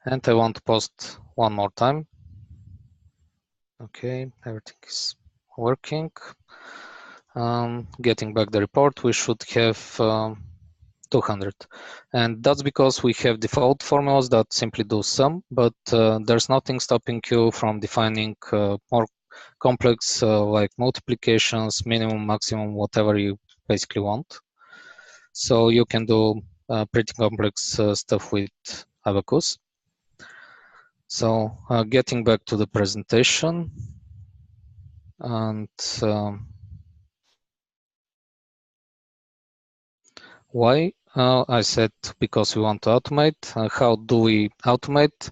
and I want to post one more time. Okay, everything is working. Getting back the report, we should have 200. And that's because we have default formulas that simply do sum, but there's nothing stopping you from defining more complex like multiplications, minimum, maximum, whatever you basically want. So you can do pretty complex stuff with Abacus. So getting back to the presentation, and why? I said because we want to automate. How do we automate?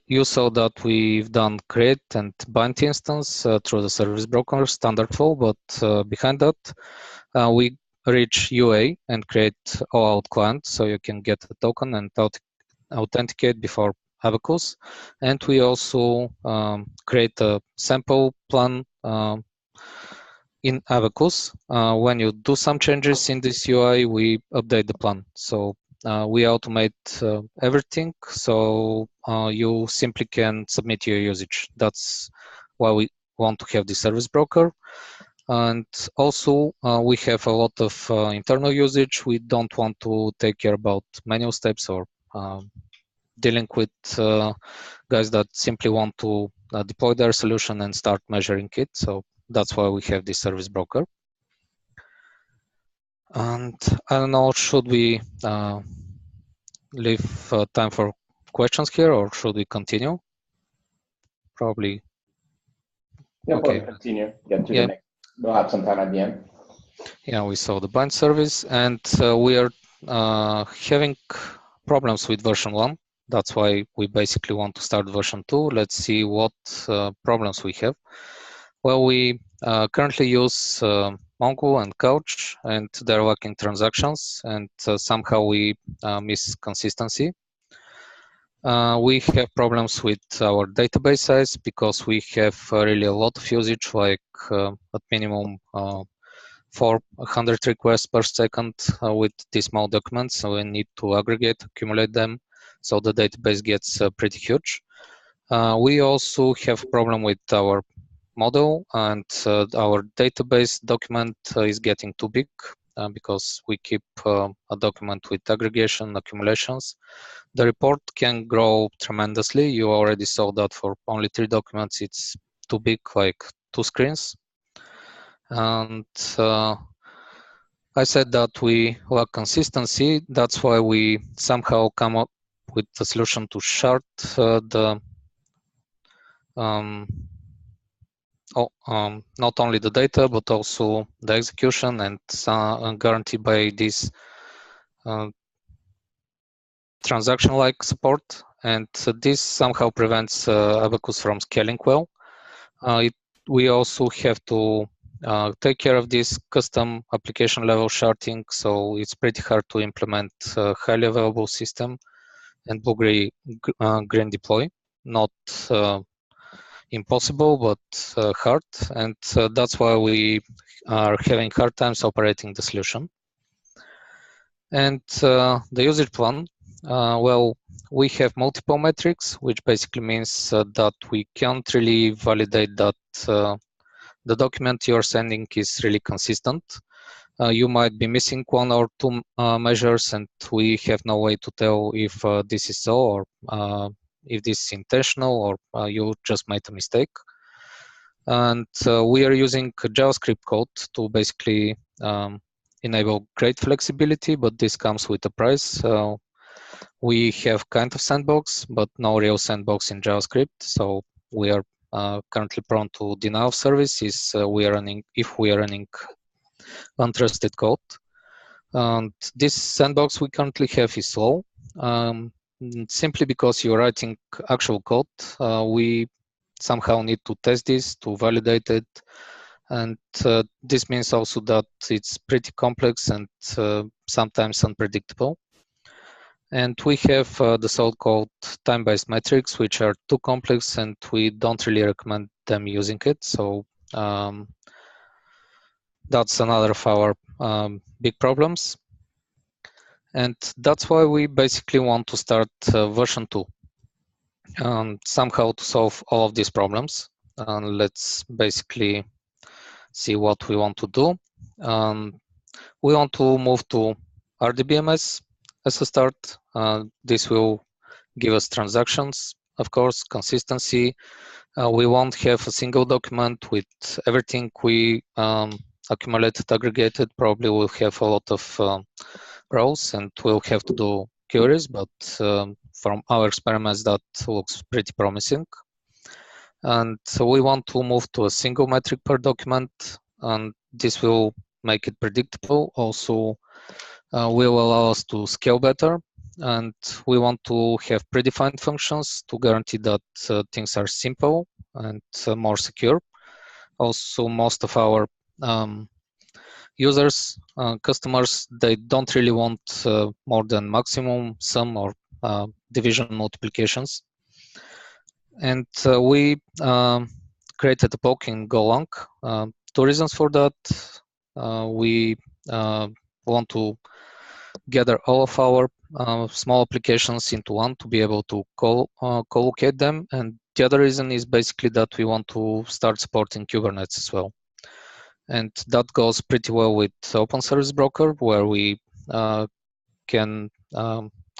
You saw that we've done create and bind instance through the service broker standard flow, but behind that, we reach UA and create OAuth client, so you can get a token and authenticate before Abacus. And we also create a sample plan in Abacus. When you do some changes in this UI, we update the plan. So we automate everything, so you simply can submit your usage. That's why we want to have the service broker. And also, we have a lot of internal usage. We don't want to take care about manual steps or dealing with guys that simply want to deploy their solution and start measuring it. So that's why we have this service broker. And I don't know, should we leave time for questions here, or should we continue? Probably. Yeah, okay. Continue. Get to the next. We'll have some time at the end. Yeah, we saw the bind service, and we are having problems with version 1. That's why we basically want to start version 2. Let's see what problems we have. Well, we currently use Mongo and Couch, and they're lacking transactions, and somehow we miss consistency. We have problems with our database size because we have really a lot of usage, like at minimum 400 requests per second with these small documents. So we need to aggregate, accumulate them, so the database gets pretty huge. We also have a problem with our model, and our database document is getting too big because we keep a document with aggregation, accumulations. The report can grow tremendously. You already saw that for only 3 documents, it's too big, like 2 screens. And I said that we lack consistency. That's why we somehow come up with a solution to shard not only the data, but also the execution, and guaranteed by this transaction-like support. And this somehow prevents Abacus from scaling well. We also have to take care of this custom application level sharding, so it's pretty hard to implement a highly available system and blue-green deploy. Not impossible, but hard, and that's why we are having hard times operating the solution. And the usage plan, well, we have multiple metrics, which basically means that we can't really validate that the document you're sending is really consistent. You might be missing 1 or 2 measures, and we have no way to tell if this is so, or if this is intentional, or you just made a mistake. And we are using JavaScript code to basically enable great flexibility, but this comes with a price. We have kind of sandbox, but no real sandbox in JavaScript. So we are currently prone to denial of service if we are running untrusted code. And this sandbox we currently have is slow. Simply because you're writing actual code, we somehow need to test this, to validate it. And this means also that it's pretty complex and sometimes unpredictable. And we have the so-called time-based metrics, which are too complex, and we don't really recommend them using it. So that's another of our big problems. And that's why we basically want to start version 2, somehow to solve all of these problems. Let's basically see what we want to do. We want to move to RDBMS as a start. This will give us transactions, of course, consistency. We won't have a single document with everything we accumulated, aggregated. Probably we'll have a lot of rows and we'll have to do queries, but from our experiments, that looks pretty promising. And so we want to move to a single metric per document, and this will make it predictable. Also, will allow us to scale better, and we want to have predefined functions to guarantee that things are simple and more secure. Also, most of our users, customers, they don't really want more than maximum sum or division multiplications. And we created a poke in Golang. Two reasons for that. We want to gather all of our small applications into one to be able to collocate them. And the other reason is basically that we want to start supporting Kubernetes as well. And that goes pretty well with Open Service Broker, where we can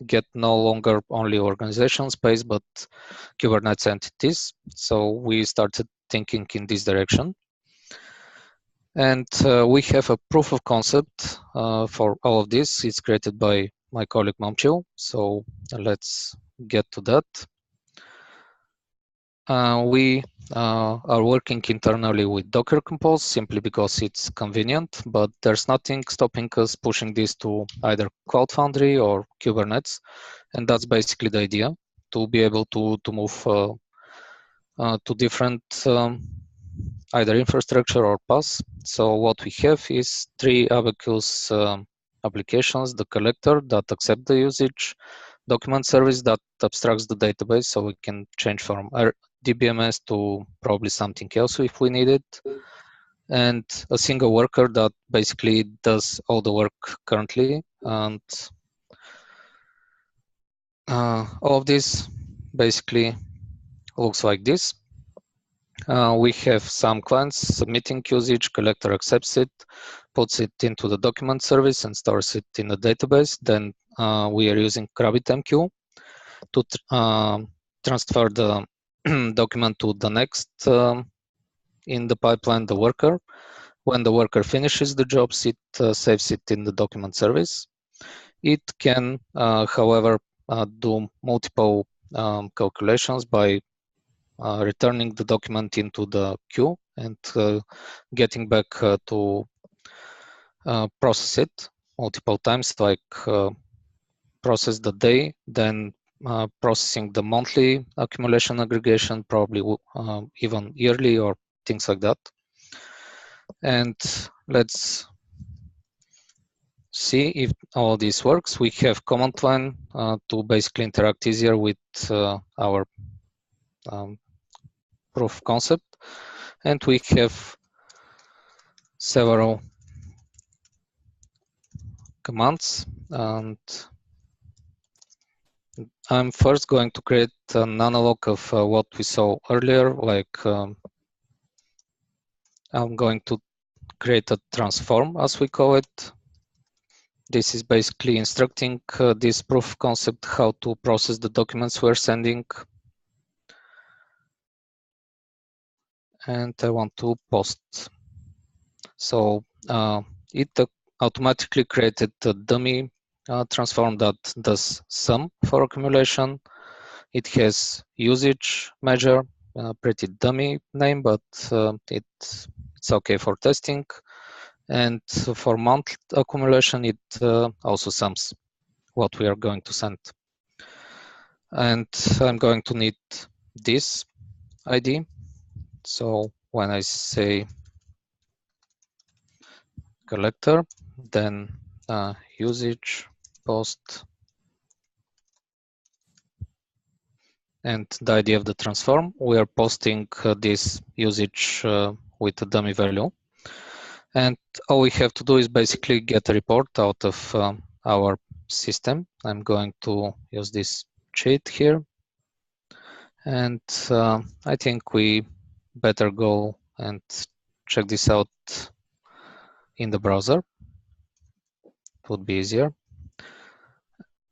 get no longer only organization space, but Kubernetes entities. So we started thinking in this direction. And we have a proof of concept for all of this. It's created by my colleague Momchil. So let's get to that. We are working internally with Docker Compose simply because it's convenient, but there's nothing stopping us pushing this to either Cloud Foundry or Kubernetes. And that's basically the idea, to be able to move to different either infrastructure or paths. So what we have is 3 Abacus applications: the collector that accepts the usage, document service that abstracts the database, so we can change from DBMS to probably something else if we need it, and a single worker that basically does all the work currently. And all of this basically looks like this. We have some clients submitting usage, collector accepts it, puts it into the document service and stores it in the database. Then we are using RabbitMQ to transfer the document to the next in the pipeline, the worker. When the worker finishes the jobs, it saves it in the document service. It can, however, do multiple calculations by returning the document into the queue and getting back to process it multiple times, like process the day, then processing the monthly accumulation aggregation, probably even yearly or things like that. And let's see if all this works. We have command line to basically interact easier with our proof of concept, and we have several commands. And I'm first going to create an analog of what we saw earlier, like I'm going to create a transform, as we call it. This is basically instructing this proof of concept how to process the documents we're sending. And I want to post. So it automatically created a dummy transform that does sum for accumulation. It has usage measure, pretty dummy name, but it's okay for testing. And for month accumulation, it also sums what we are going to send. And I'm going to need this ID. So when I say collector, then usage post, and the ID of the transform, we are posting this usage with a dummy value. And all we have to do is basically get a report out of our system. I'm going to use this cheat here. And I think we better go and check this out in the browser. It would be easier.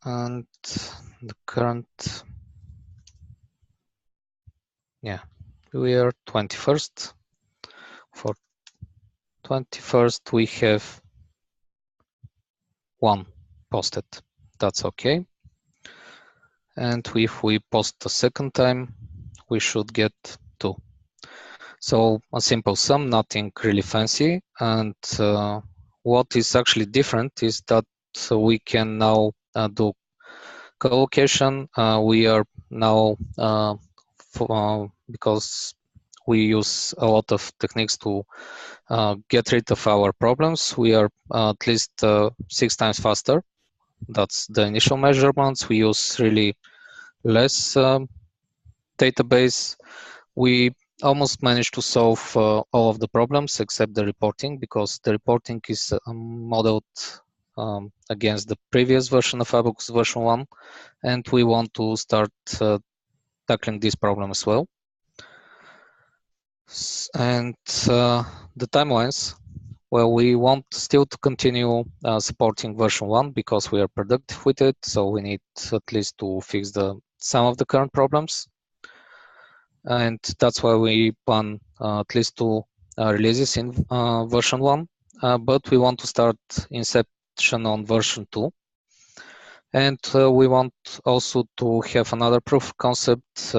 And the current, yeah, we are 21st. For 21st, we have 1 posted. That's okay. And if we post the second time, we should get 2. So a simple sum, nothing really fancy. And what is actually different is that we can now do collocation. We are now, because we use a lot of techniques to get rid of our problems, we are at least 6 times faster. That's the initial measurements. We use really less database. We almost managed to solve all of the problems except the reporting, because the reporting is modeled against the previous version of Abacus version 1, and we want to start tackling this problem as well. And the timelines, well, we want still to continue supporting version 1 because we are productive with it, so we need at least to fix some of the current problems. And that's why we plan at least 2 releases in version 1, but we want to start inception on version 2. And we want also to have another proof of concept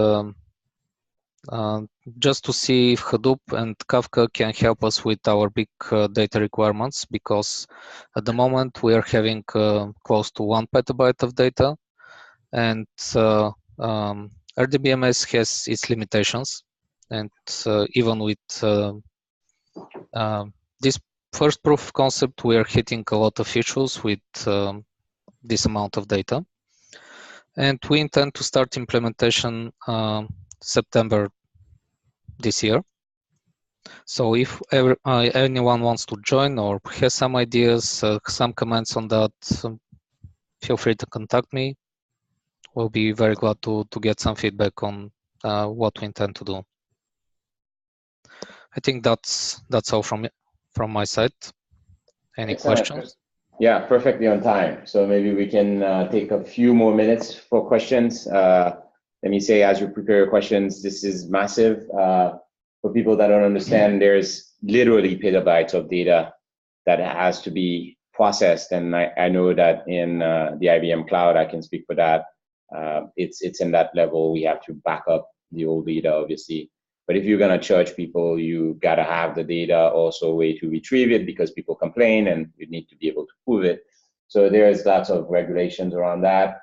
just to see if Hadoop and Kafka can help us with our big data requirements, because at the moment we are having close to 1 petabyte of data, and RDBMS has its limitations, and even with this first proof of concept, we are hitting a lot of issues with this amount of data. And we intend to start implementation September this year. So if anyone wants to join or has some ideas, some comments on that, feel free to contact me. We'll be very glad to get some feedback on what we intend to do. I think that's all from my side. Any questions? Yeah, perfectly on time. So maybe we can take a few more minutes for questions. Let me say, as you prepare your questions, this is massive. For people that don't understand, there's literally petabytes of data that has to be processed. And I know that in the IBM cloud, I can speak for that. It's in that level. We have to back up the old data, obviously. But if you're going to charge people, you got to have the data, also a way to retrieve it, because people complain and you need to be able to prove it. So there's lots of regulations around that.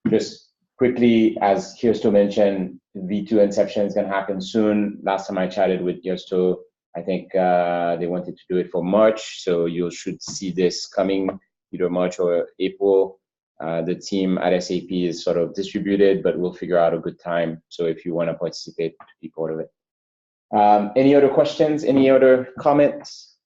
Just quickly, as Kirsto mentioned, V2 inception is going to happen soon. Last time I chatted with Kirsto, I think they wanted to do it for March. So you should see this coming either March or April. The team at SAP is sort of distributed, but we'll figure out a good time. So if you want to participate, be part of it. Any other questions? Any other comments?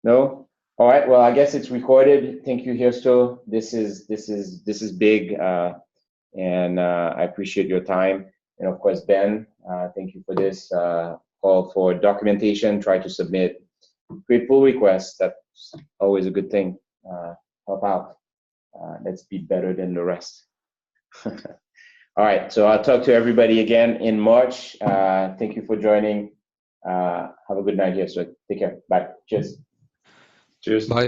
No? All right. Well, I guess it's recorded. Thank you, Kirsto. This is big, and I appreciate your time. And of course, Ben, thank you for this call for documentation. Try to submit great pull requests. That's always a good thing. Help out. Let's be better than the rest. All right. So I'll talk to everybody again in March. Thank you for joining. Have a good night here. So take care. Bye. Cheers. Cheers. Bye.